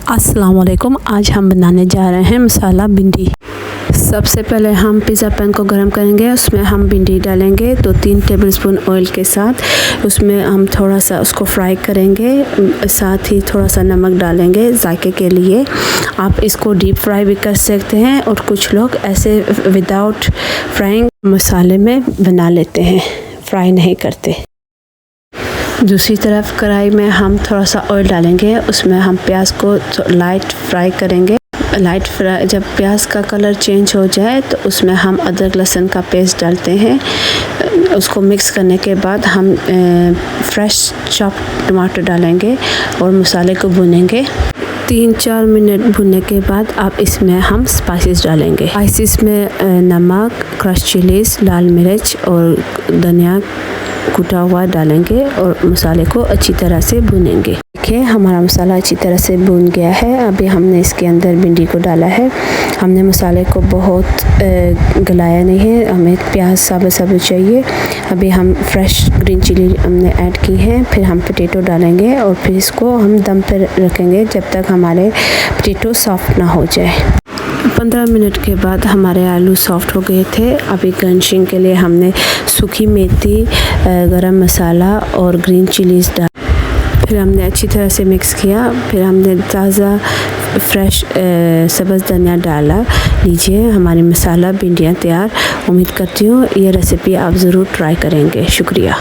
अस्सलाम वालेकुम। आज हम बनाने जा रहे हैं मसाला भिंडी। सबसे पहले हम पिज़्ज़ा पैन को गर्म करेंगे, उसमें हम भिंडी डालेंगे 2-3 टेबलस्पून ऑयल के साथ। उसमें हम थोड़ा सा उसको फ्राई करेंगे, साथ ही थोड़ा सा नमक डालेंगे जायके के लिए। आप इसको डीप फ्राई भी कर सकते हैं और कुछ लोग ऐसे विदाउट फ्राइंग मसाले में बना लेते हैं, फ्राई नहीं करते। दूसरी तरफ कढ़ाई में हम थोड़ा सा ऑयल डालेंगे, उसमें हम प्याज को लाइट फ्राई करेंगे। लाइट फ्राई जब प्याज का कलर चेंज हो जाए तो उसमें हम अदरक लहसुन का पेस्ट डालते हैं। उसको मिक्स करने के बाद हम फ्रेश चॉप टमाटर डालेंगे और मसाले को भुनेंगे। 3-4 मिनट भुनने के बाद अब इसमें हम स्पाइसेस डालेंगे। स्पाइसेस में नमक, क्रश चिलीज, लाल मिर्च और धनिया कुटा हुआ डालेंगे और मसाले को अच्छी तरह से भुनेंगे। देखिए हमारा मसाला अच्छी तरह से भुन गया है। अभी हमने इसके अंदर भिंडी को डाला है। हमने मसाले को बहुत गलाया नहीं है, हमें प्याज साबुत चाहिए। अभी हम फ्रेश ग्रीन चिली हमने ऐड की है। फिर हम पोटैटो डालेंगे और फिर इसको हम दम पर रखेंगे जब तक हमारे पोटैटो सॉफ्ट ना हो जाए। 15 मिनट के बाद हमारे आलू सॉफ्ट हो गए थे। अभी गार्निशिंग के लिए हमने सूखी मेथी, गरम मसाला और ग्रीन चिलीज डाल, फिर हमने अच्छी तरह से मिक्स किया। फिर हमने ताज़ा फ्रेश सब्ज़ धनिया डाला। लीजिए हमारी मसाला भिंडियाँ तैयार। उम्मीद करती हूँ ये रेसिपी आप ज़रूर ट्राई करेंगे। शुक्रिया।